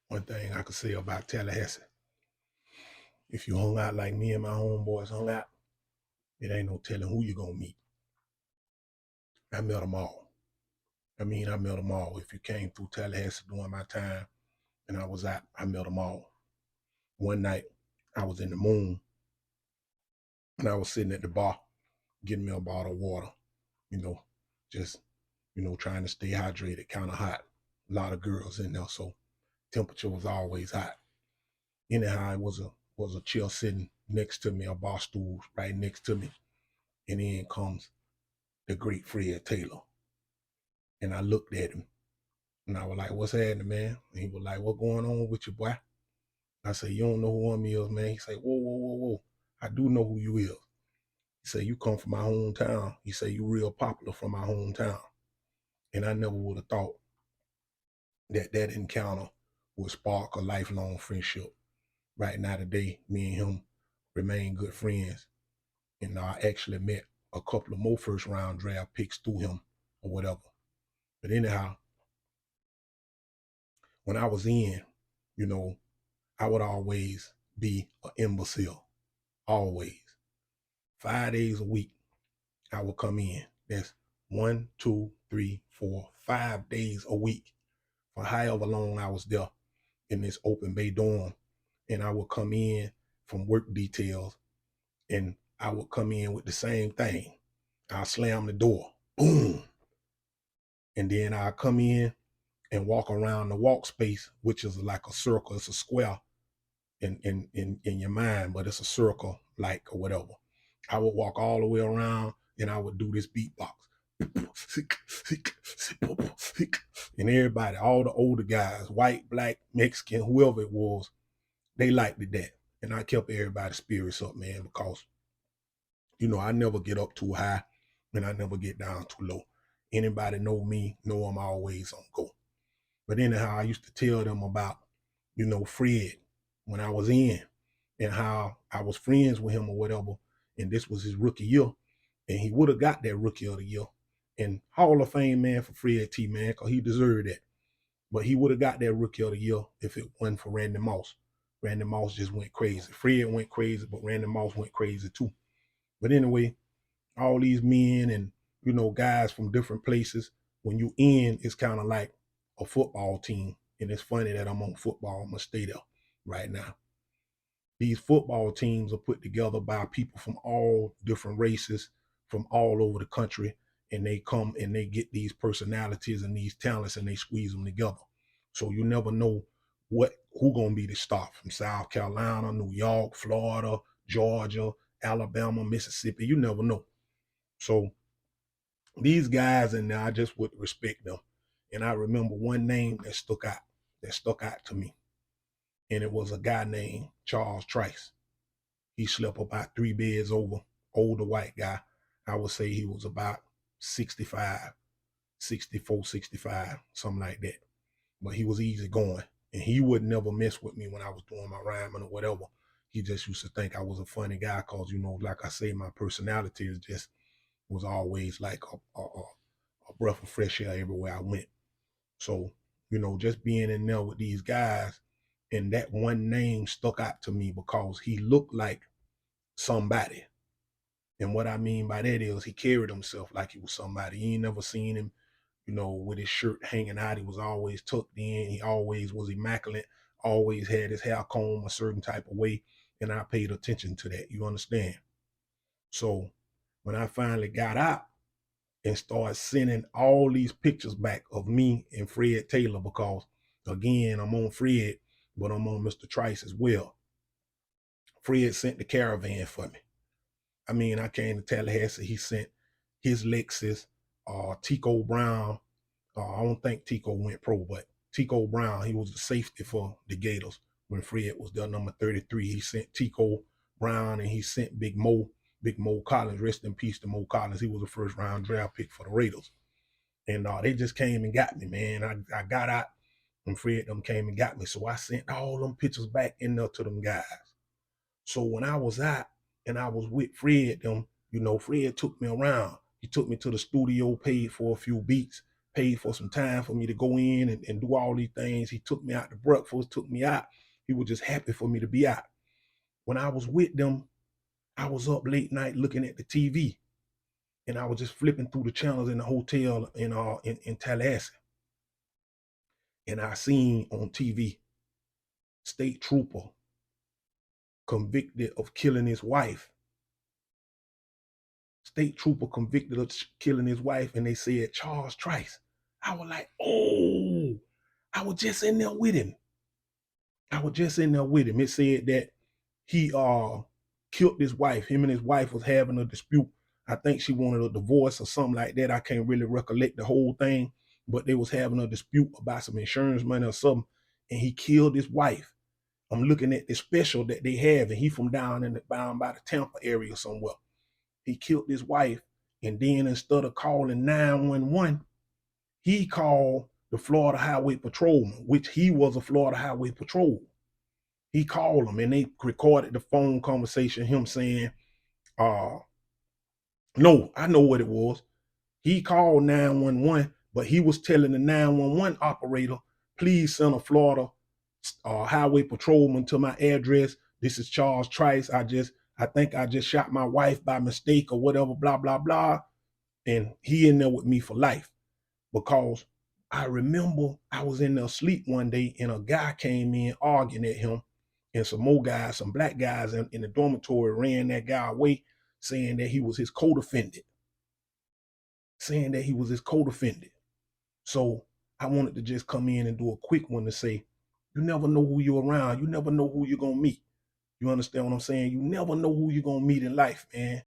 One thing I could say about Tallahassee, if you hung out like me and my homeboys hung out, it ain't no telling who you gonna meet. I met them all. I met them all. If you came through Tallahassee during my time and I was out, I met them all. One night, I was in the moon and I was sitting at the bar getting me a bottle of water, you know, just, trying to stay hydrated, kind of hot. A lot of girls in there, so temperature was always hot. Anyhow, it was a chair sitting next to me, a bar stool right next to me, and in comes the great Fred Taylor. And I looked at him and I was like, "What's happening, man?" And he was like, "What going on with you, boy?" I said, "You don't know who I'm is, man." He said, "Whoa, whoa, whoa, whoa. I do know who you is." He said, "You come from my hometown." He said, "You real popular from my hometown." And I never would have thought that encounter would spark a lifelong friendship. Right now today, me and him remain good friends. And I actually met a couple of more first round draft picks through him or whatever. But anyhow, when I was in, you know, I would always be an imbecile. Always. 5 days a week, I would come in. That's 1, 2, 3, 4, 5 days a week for however long I was there in this open bay dorm. And I would come in from work details and I would come in with the same thing. I'll slam the door. Boom. And then I'll come in and walk around the walk space, which is like a circle. It's a square in your mind, but it's a circle like or whatever. I would walk all the way around and I would do this beatbox. And everybody, all the older guys, white, black, Mexican, whoever it was, they liked it that. And I kept everybody's spirits up, man, because I never get up too high and I never get down too low. Anybody know me, know I'm always on go. But anyhow, I used to tell them about, Fred when I was in and how I was friends with him or whatever. And this was his rookie year. And he would have got that rookie of the year. And Hall of Fame, man, for Fred T, man, because he deserved that. But he would have got that rookie of the year if it wasn't for Randy Moss. Randy Moss just went crazy. Fred went crazy, but Randy Moss went crazy too. But anyway, all these men and, guys from different places, when you in, it's kind of like a football team. And it's funny that I'm on football. I'm going to stay there right now. These football teams are put together by people from all different races, from all over the country, and they come and they get these personalities and these talents and they squeeze them together. So you never know who gonna be the star from South Carolina, New York, Florida, Georgia, Alabama, Mississippi. You never know. So these guys and I just would respect them. And I remember one name that stuck out to me. And it was a guy named Charles Trice. He slept about 3 beds over, older white guy. I would say he was about 65, 64, 65, something like that. But he was easy going. And he would never mess with me when I was doing my rhyming or whatever. He just used to think I was a funny guy because, like I say, my personality is just was always like a breath of fresh air everywhere I went. So, just being in there with these guys and that one name stuck out to me because he looked like somebody. And what I mean by that is he carried himself like he was somebody. You ain't never seen him, with his shirt hanging out. He was always tucked in. He always was immaculate, always had his hair combed a certain type of way. And I paid attention to that. You understand? So when I finally got out and started sending all these pictures back of me and Fred Taylor, because again, I'm on Fred, but I'm on Mr. Trice as well. Fred sent the caravan for me. I came to Tallahassee. He sent his Lexus, Tico Brown. I don't think Tico went pro, but Tico Brown, he was the safety for the Gators when Fred was their number 33. He sent Tico Brown and he sent Big Mo Collins. Rest in peace to Mo Collins. He was a first round draft pick for the Raiders. And they just came and got me, man. I got out and Fred them came and got me. So I sent all them pictures back in there to them guys. So when I was out and I was with Fred, Fred took me around. He took me to the studio, paid for a few beats, paid for some time for me to go in and do all these things. He took me out to breakfast, took me out. He was just happy for me to be out. When I was with them, I was up late night looking at the TV, and I was just flipping through the channels in the hotel in Tallahassee. And I seen on TV, state trooper convicted of killing his wife. State trooper convicted of killing his wife, and they said Charles Trice. I was like, oh, I was just in there with him. It said that he killed his wife. Him and his wife was having a dispute. I think she wanted a divorce or something like that. I can't really recollect the whole thing, but they was having a dispute about some insurance money or something, and he killed his wife. I'm looking at the special that they have, and he from down by the Tampa area somewhere. He killed his wife, and then instead of calling 911, he called the Florida Highway Patrolman, which he was a Florida Highway Patrol. He called them, and they recorded the phone conversation, him saying, no, I know what it was. He called 911, but he was telling the 911 operator, please send a Florida highway patrolman to my address. This is Charles Trice. I think I just shot my wife by mistake or whatever, blah, blah, blah. And he in there with me for life, because I remember I was in there asleep one day, and a guy came in arguing at him, and some more guys, some black guys in the dormitory ran that guy away, saying that he was his co-defendant. So I wanted to just come in and do a quick one to say, you never know who you're around. You never know who you're going to meet. You understand what I'm saying? You never know who you're going to meet in life, man.